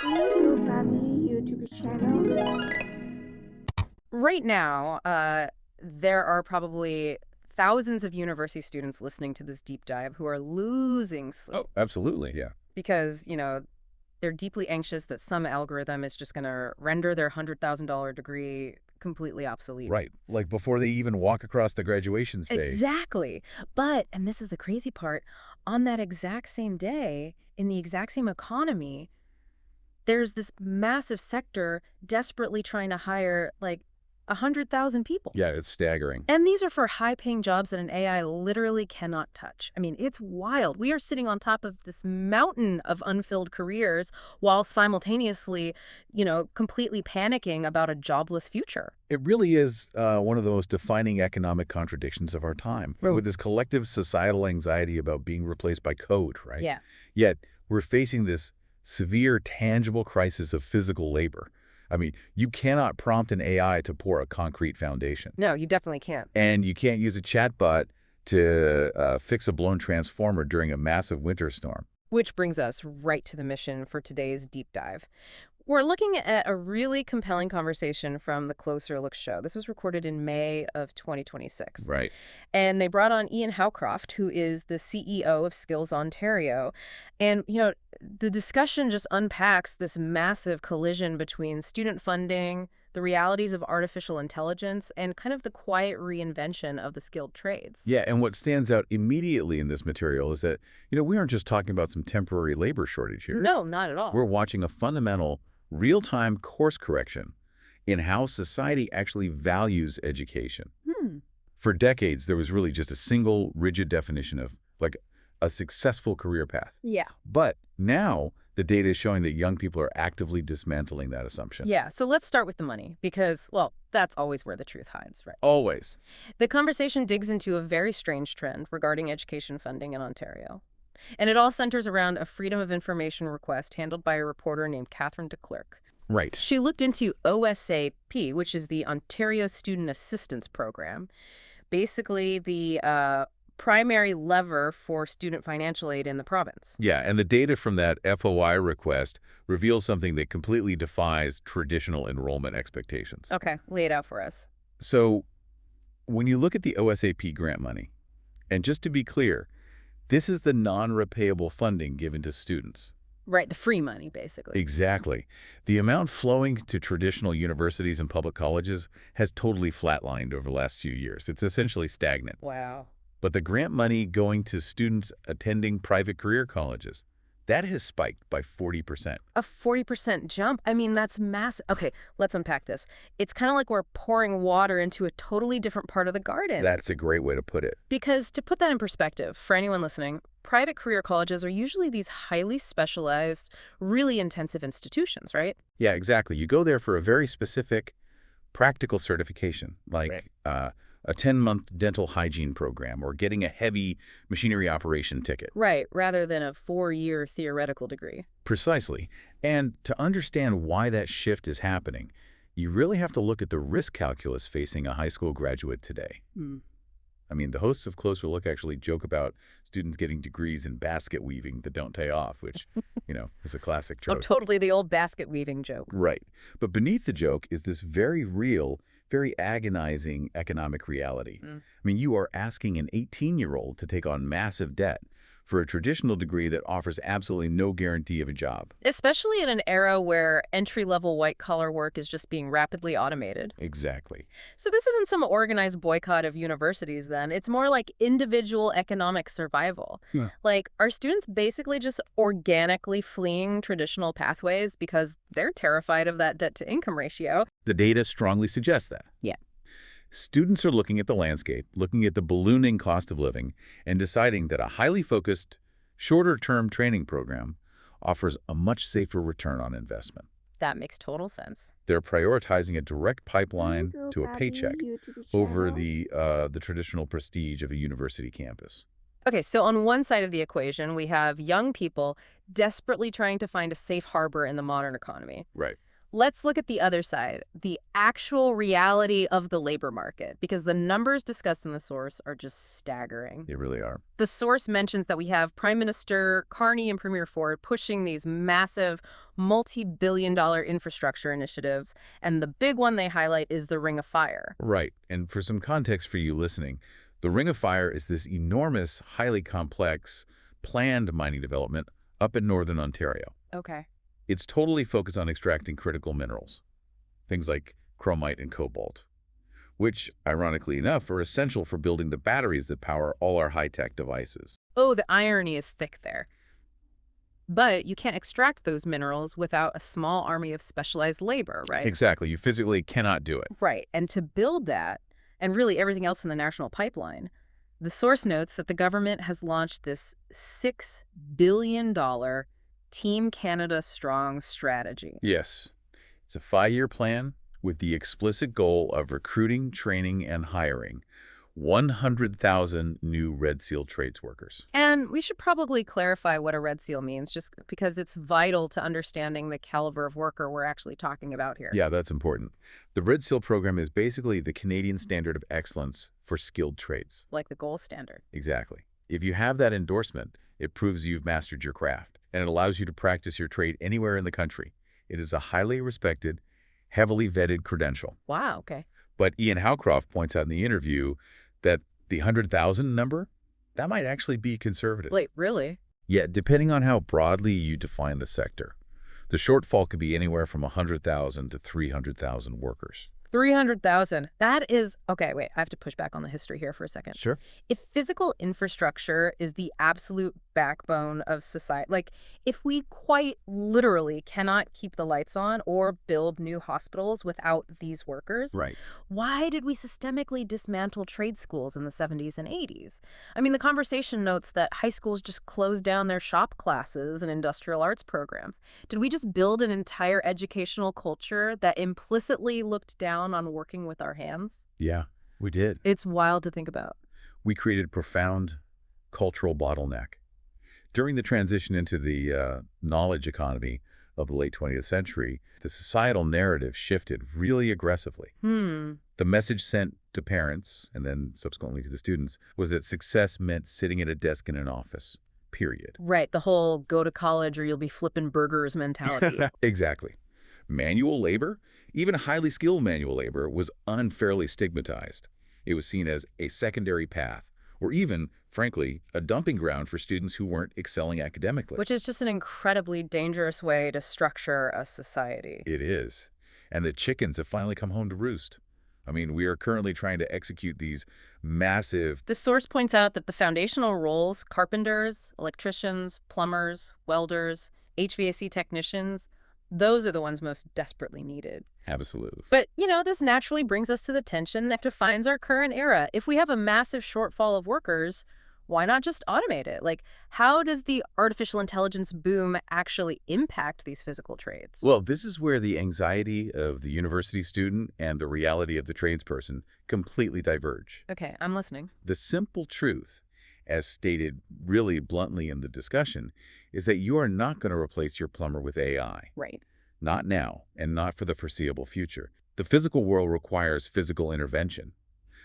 Hello, Buddy YouTube channel. Right now, there are probably thousands of university students listening to this deep dive who are losing sleep Oh, absolutely, yeah. because, they're deeply anxious that some algorithm is just going to render their $100,000 degree completely obsolete. Right. Like before they even walk across the graduation stage. Exactly. But, and this is the crazy part, on that exact same day, in the exact same economy, there's this massive sector desperately trying to hire like 100,000 people. Yeah, it's staggering. And these are for high-paying jobs that an AI literally cannot touch. I mean, it's wild. We are sitting on top of this mountain of unfilled careers while simultaneously, completely panicking about a jobless future. It really is one of the most defining economic contradictions of our time, Right. with this collective societal anxiety about being replaced by code, right? Yeah. Yet, we're facing this severe, tangible crisis of physical labor. I mean, you cannot prompt an AI to pour a concrete foundation. No, you definitely can't. And you can't use a chatbot to fix a blown transformer during a massive winter storm. Which brings us right to the mission for today's deep dive. We're looking at a really compelling conversation from the Closer Look show. This was recorded in May of 2026. Right. And they brought on Ian Howcroft, who is the CEO of Skills Ontario. And, the discussion just unpacks this massive collision between student funding, the realities of artificial intelligence, and kind of the quiet reinvention of the skilled trades. Yeah, and what stands out immediately in this material is that, we aren't just talking about some temporary labor shortage here. No, not at all. We're watching a fundamental, real-time course correction in how society actually values education. For decades, there was really just a single, rigid definition of, like, a successful career path. Yeah. But now, the data is showing that young people are actively dismantling that assumption. Yeah, so let's start with the money because, well, that's always where the truth hides, right? Always. The conversation digs into a very strange trend regarding education funding in Ontario. And it all centers around a Freedom of Information request handled by a reporter named Catherine DeClercq. Right. She looked into OSAP, which is the Ontario Student Assistance Program, basically the primary lever for student financial aid in the province. Yeah, and the data from that FOI request reveals something that completely defies traditional enrollment expectations. Okay, lay it out for us. So, when you look at the OSAP grant money, and just to be clear, this is the non-repayable funding given to students. Right, the free money, basically. Exactly. The amount flowing to traditional universities and public colleges has totally flatlined over the last few years. It's essentially stagnant. Wow. But the grant money going to students attending private career colleges, that has spiked by 40%. A 40% jump? I mean, that's massive. Okay, let's unpack this. It's kind of like we're pouring water into a totally different part of the garden. That's a great way to put it. Because to put that in perspective, for anyone listening, private career colleges are usually these highly specialized, really intensive institutions, right? Yeah, exactly. You go there for a very specific practical certification, like a 10-month dental hygiene program or getting a heavy machinery operation ticket. Right, rather than a 4-year theoretical degree. Precisely. And to understand why that shift is happening, you really have to look at the risk calculus facing a high school graduate today. I mean, the hosts of Closer Look actually joke about students getting degrees in basket weaving that don't pay off, which, is a classic trope. Oh, totally the old basket weaving joke. Right. But beneath the joke is this very real, very agonizing economic reality. I mean, you are asking an 18-year-old to take on massive debt for a traditional degree that offers absolutely no guarantee of a job. Especially in an era where entry-level white-collar work is just being rapidly automated. Exactly. So this isn't some organized boycott of universities, then. It's more like individual economic survival. Yeah. Like, are students basically just organically fleeing traditional pathways because they're terrified of that debt-to-income ratio? The data strongly suggests that. Yeah. Students are looking at the landscape, looking at the ballooning cost of living, and deciding that a highly focused, shorter-term training program offers a much safer return on investment. That makes total sense. They're prioritizing a direct pipeline Hello, to a Buddy paycheck YouTube over channel. the traditional prestige of a university campus. Okay, so on one side of the equation, we have young people desperately trying to find a safe harbor in the modern economy. Right. Let's look at the other side, the actual reality of the labor market, because the numbers discussed in the source are just staggering. They really are. The source mentions that we have Prime Minister Carney and Premier Ford pushing these massive multi-billion-dollar infrastructure initiatives, and the big one they highlight is the Ring of Fire. Right. And for some context for you listening, the Ring of Fire is this enormous, highly complex, planned mining development up in northern Ontario. Okay. It's totally focused on extracting critical minerals, things like chromite and cobalt, which, ironically enough, are essential for building the batteries that power all our high-tech devices. Oh, the irony is thick there. But you can't extract those minerals without a small army of specialized labor, right? Exactly. You physically cannot do it. Right. And to build that, and really everything else in the national pipeline, the source notes that the government has launched this $6 billion Team Canada Strong strategy. Yes. It's a 5-year plan with the explicit goal of recruiting, training, and hiring 100,000 new Red Seal trades workers. And we should probably clarify what a Red Seal means, just because it's vital to understanding the caliber of worker we're actually talking about here. Yeah, that's important. The Red Seal program is basically the Canadian standard of excellence for skilled trades. Like the gold standard. Exactly. If you have that endorsement, it proves you've mastered your craft, and it allows you to practice your trade anywhere in the country. It is a highly respected, heavily vetted credential. Wow, okay. But Ian Howcroft points out in the interview that the 100,000 number, that might actually be conservative. Wait, really? Yet, depending on how broadly you define the sector, the shortfall could be anywhere from 100,000 to 300,000 workers. 300,000. That is... Okay, wait, I have to push back on the history here for a second. Sure. If physical infrastructure is the absolute backbone of society, like if we quite literally cannot keep the lights on or build new hospitals without these workers, Right. why did we systemically dismantle trade schools in the 70s and 80s? I mean, the conversation notes that high schools just closed down their shop classes and industrial arts programs. Did we just build an entire educational culture that implicitly looked down on working with our hands? Yeah, we did. It's wild to think about. We created a profound cultural bottleneck. During the transition into the knowledge economy of the late 20th century, the societal narrative shifted really aggressively. The message sent to parents, and then subsequently to the students, was that success meant sitting at a desk in an office, period. Right, the whole go to college or you'll be flipping burgers mentality. Exactly. Manual labor, even highly skilled manual labor, was unfairly stigmatized. It was seen as a secondary path, or even, frankly, a dumping ground for students who weren't excelling academically. Which is just an incredibly dangerous way to structure a society. It is. And the chickens have finally come home to roost. I mean, we are currently trying to execute these massive... The source points out that the foundational roles, carpenters, electricians, plumbers, welders, HVAC technicians, those are the ones most desperately needed. Absolutely. But, you know, this naturally brings us to the tension that defines our current era. If we have a massive shortfall of workers, why not just automate it? Like, how does the artificial intelligence boom actually impact these physical trades? Well, this is where the anxiety of the university student and the reality of the tradesperson completely diverge. Okay, I'm listening. The simple truth, as stated really bluntly in the discussion, is that you are not going to replace your plumber with AI. Right. Not now, and not for the foreseeable future. The physical world requires physical intervention.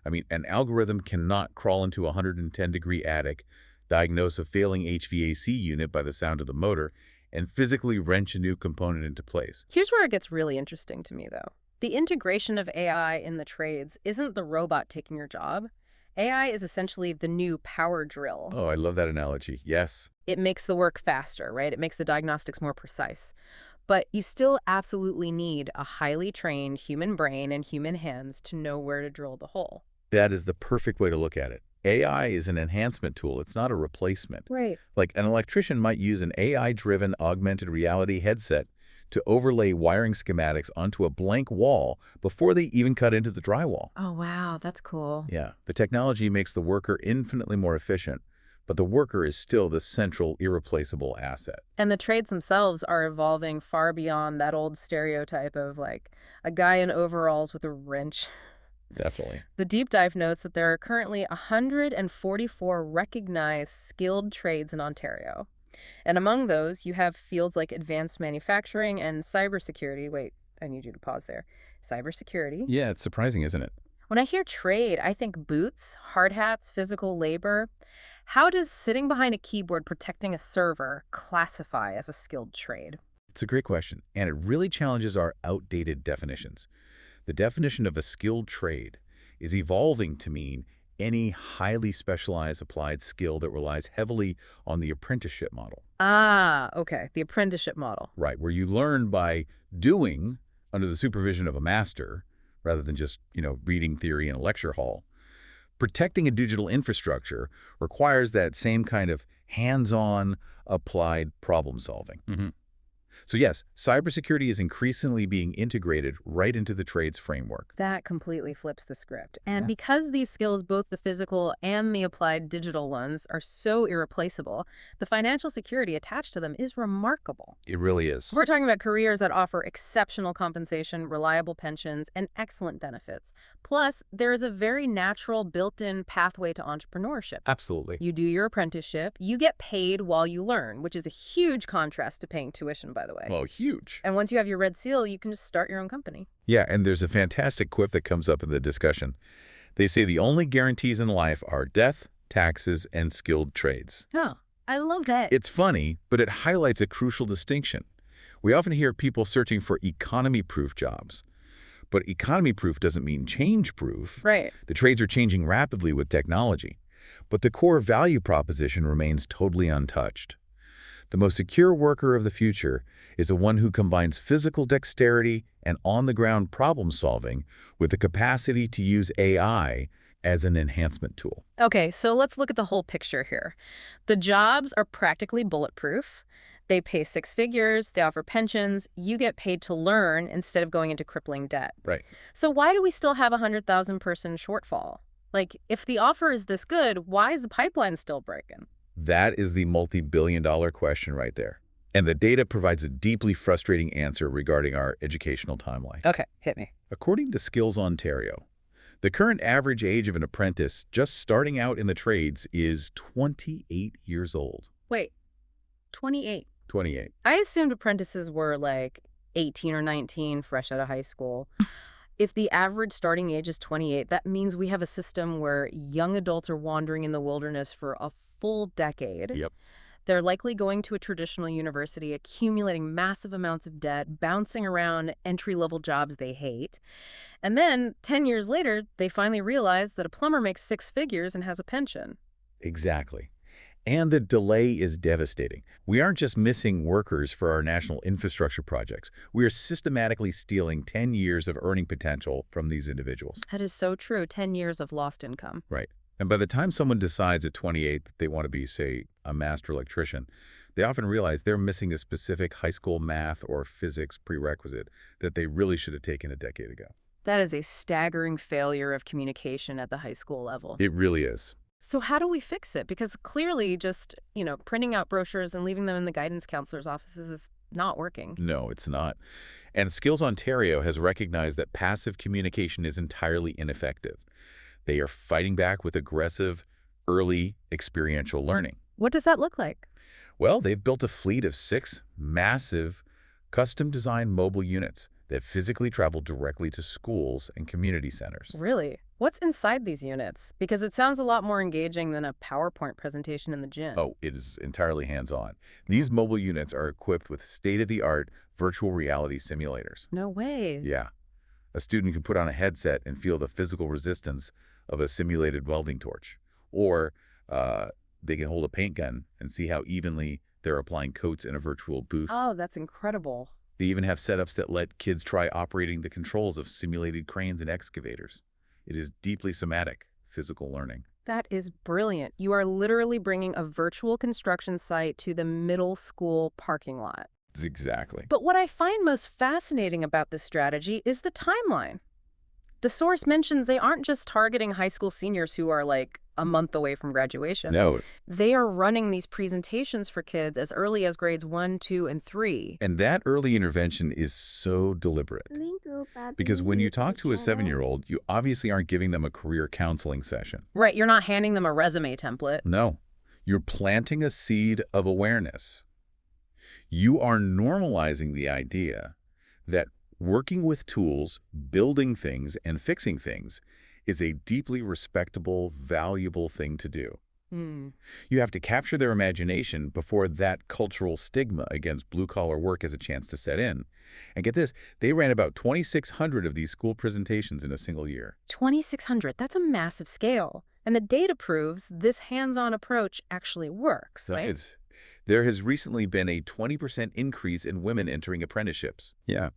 I mean, an algorithm cannot crawl into a 110-degree attic, diagnose a failing HVAC unit by the sound of the motor, and physically wrench a new component into place. Here's where it gets really interesting to me, though. The integration of AI in the trades isn't the robot taking your job. AI is essentially the new power drill. Oh, I love that analogy. Yes. It makes the work faster, right? It makes the diagnostics more precise. But you still absolutely need a highly trained human brain and human hands to know where to drill the hole. That is the perfect way to look at it. AI is an enhancement tool. It's not a replacement. Right. Like an electrician might use an AI-driven augmented reality headset to overlay wiring schematics onto a blank wall before they even cut into the drywall. Oh, wow. That's cool. Yeah. The technology makes the worker infinitely more efficient, but the worker is still the central, irreplaceable asset. And the trades themselves are evolving far beyond that old stereotype of, like, a guy in overalls with a wrench. Definitely. The deep dive notes that there are currently 144 recognized skilled trades in Ontario. And among those, you have fields like advanced manufacturing and cybersecurity. Wait, I need you to pause there. Cybersecurity. Yeah, it's surprising, isn't it? When I hear trade, I think boots, hard hats, physical labor. How does sitting behind a keyboard protecting a server classify as a skilled trade? It's a great question, and it really challenges our outdated definitions. The definition of a skilled trade is evolving to mean any highly specialized applied skill that relies heavily on the apprenticeship model. Ah, okay, the apprenticeship model. Right, where you learn by doing under the supervision of a master rather than just, reading theory in a lecture hall. Protecting a digital infrastructure requires that same kind of hands-on applied problem solving. So yes, cybersecurity is increasingly being integrated right into the trades framework. That completely flips the script. And Yeah. because these skills, both the physical and the applied digital ones, are so irreplaceable, the financial security attached to them is remarkable. It really is. We're talking about careers that offer exceptional compensation, reliable pensions, and excellent benefits. Plus, there is a very natural built-in pathway to entrepreneurship. Absolutely. You do your apprenticeship, you get paid while you learn, which is a huge contrast to paying tuition, by the way. Well, huge. And once you have your red seal, you can just start your own company. Yeah, and there's a fantastic quip that comes up in the discussion. They say the only guarantees in life are death, taxes, and skilled trades. Oh, I love that. It's funny, but it highlights a crucial distinction. We often hear people searching for economy-proof jobs. But economy-proof doesn't mean change-proof. Right. The trades are changing rapidly with technology. But the core value proposition remains totally untouched. The most secure worker of the future is the one who combines physical dexterity and on-the-ground problem-solving with the capacity to use AI as an enhancement tool. Okay, so let's look at the whole picture here. The jobs are practically bulletproof. They pay six figures, they offer pensions, you get paid to learn instead of going into crippling debt. Right. So why do we still have a 100,000 person shortfall? Like, if the offer is this good, why is the pipeline still breaking? That is the multi-billion-dollar question right there. And the data provides a deeply frustrating answer regarding our educational timeline. Okay, hit me. According to Skills Ontario, the current average age of an apprentice just starting out in the trades is 28 years old. Wait, 28. 28. I assumed apprentices were like 18 or 19, fresh out of high school. If the average starting age is 28, that means we have a system where young adults are wandering in the wilderness for a full decade. Yep. They're likely going to a traditional university, accumulating massive amounts of debt, bouncing around entry-level jobs they hate. And then, 10 years later, they finally realize that a plumber makes six figures and has a pension. Exactly. And the delay is devastating. We aren't just missing workers for our national infrastructure projects. We are systematically stealing 10 years of earning potential from these individuals. That is so true. 10 years of lost income. Right. And by the time someone decides at 28 that they want to be, say, a master electrician, they often realize they're missing a specific high school math or physics prerequisite that they really should have taken a decade ago. That is a staggering failure of communication at the high school level. It really is. So how do we fix it? Because clearly just, printing out brochures and leaving them in the guidance counselor's offices is not working. No, it's not. And Skills Ontario has recognized that passive communication is entirely ineffective. They are fighting back with aggressive, early experiential learning. What does that look like? Well, they've built a fleet of 6 massive, custom-designed mobile units that physically travel directly to schools and community centers. Really? What's inside these units? Because it sounds a lot more engaging than a PowerPoint presentation in the gym. Oh, it is entirely hands-on. These mobile units are equipped with state-of-the-art virtual reality simulators. No way. Yeah. A student can put on a headset and feel the physical resistance of a simulated welding torch. Or they can hold a paint gun and see how evenly they're applying coats in a virtual booth. Oh, that's incredible. They even have setups that let kids try operating the controls of simulated cranes and excavators. It is deeply somatic physical learning. That is brilliant. You are literally bringing a virtual construction site to the middle school parking lot. Exactly. But what I find most fascinating about this strategy is the timeline. The source mentions they aren't just targeting high school seniors who are like a month away from graduation. No. They are running these presentations for kids as early as grades 1, 2, and 3. And that early intervention is so deliberate. Because when you talk to a 7-year-old, you obviously aren't giving them a career counseling session. Right, you're not handing them a resume template. No. You're planting a seed of awareness. You are normalizing the idea that Working with tools, building things, and fixing things is a deeply respectable, valuable thing to do. Hmm. You have to capture their imagination before that cultural stigma against blue-collar work has a chance to set in. And get this, they ran about 2,600 of these school presentations in a single year. 2,600, that's a massive scale. And the data proves this hands-on approach actually works, right? There has recently been a 20% increase in women entering apprenticeships. Yeah.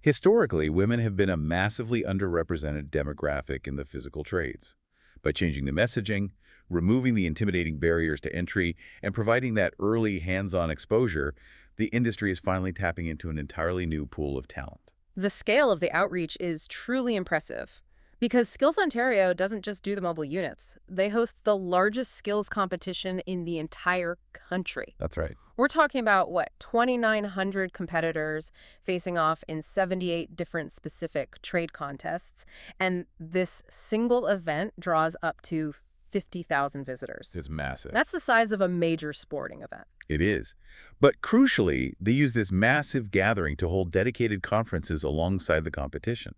Historically, women have been a massively underrepresented demographic in the physical trades. By changing the messaging, removing the intimidating barriers to entry, and providing that early hands-on exposure, the industry is finally tapping into an entirely new pool of talent. The scale of the outreach is truly impressive. Because Skills Ontario doesn't just do the mobile units. They host the largest skills competition in the entire country. That's right. We're talking about, 2,900 competitors facing off in 78 different specific trade contests. And this single event draws up to 50,000 visitors. It's massive. That's the size of a major sporting event. It is. But crucially, they use this massive gathering to hold dedicated conferences alongside the competition.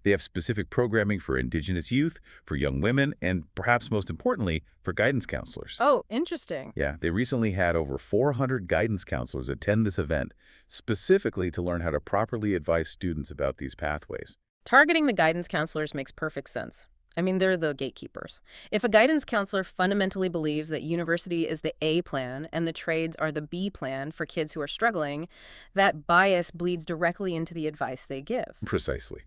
They have specific programming for Indigenous youth, for young women, and perhaps most importantly, for guidance counselors. Oh, interesting. Yeah, they recently had over 400 guidance counselors attend this event, specifically to learn how to properly advise students about these pathways. Targeting the guidance counselors makes perfect sense. I mean, they're the gatekeepers. If a guidance counselor fundamentally believes that university is the A plan and the trades are the B plan for kids who are struggling, that bias bleeds directly into the advice they give. Precisely.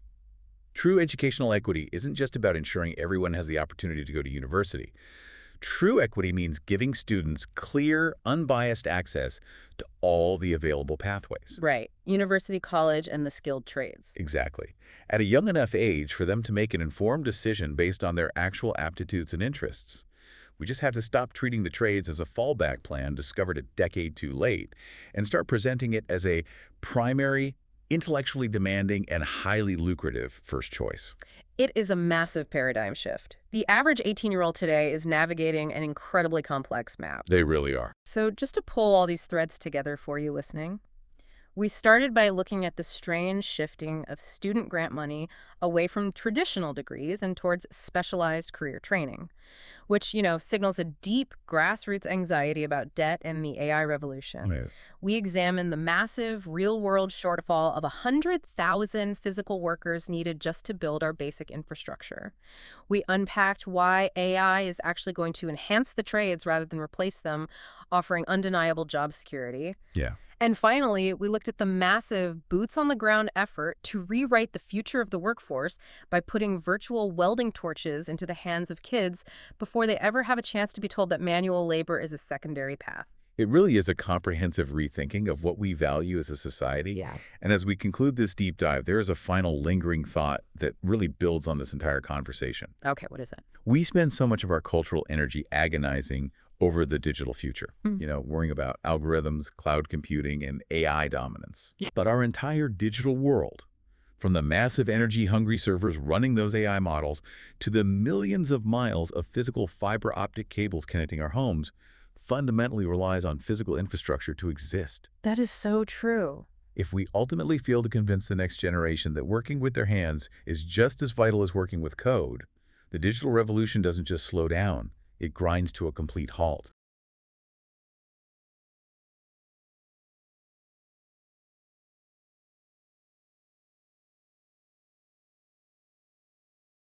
True educational equity isn't just about ensuring everyone has the opportunity to go to university. True equity means giving students clear, unbiased access to all the available pathways. Right. University, college, and the skilled trades. Exactly. At a young enough age for them to make an informed decision based on their actual aptitudes and interests. We just have to stop treating the trades as a fallback plan discovered a decade too late and start presenting it as a primary, intellectually demanding, and highly lucrative first choice. It is a massive paradigm shift. The average 18-year-old today is navigating an incredibly complex map. They really are. So just to pull all these threads together for you listening, we started by looking at the strange shifting of student grant money away from traditional degrees and towards specialized career training, which, signals a deep grassroots anxiety about debt and the AI revolution. Right. We examined the massive real-world shortfall of 100,000 physical workers needed just to build our basic infrastructure. We unpacked why AI is actually going to enhance the trades rather than replace them, offering undeniable job security. Yeah. And finally, we looked at the massive boots-on-the-ground effort to rewrite the future of the workforce by putting virtual welding torches into the hands of kids before they ever have a chance to be told that manual labor is a secondary path. It really is a comprehensive rethinking of what we value as a society. Yeah. And as we conclude this deep dive, there is a final lingering thought that really builds on this entire conversation. Okay, what is it? We spend so much of our cultural energy agonizing over the digital future, worrying about algorithms, cloud computing, and AI dominance. Yeah. But our entire digital world, from the massive energy-hungry servers running those AI models to the millions of miles of physical fiber optic cables connecting our homes, fundamentally relies on physical infrastructure to exist. That is so true. If we ultimately fail to convince the next generation that working with their hands is just as vital as working with code, the digital revolution doesn't just slow down, it grinds to a complete halt.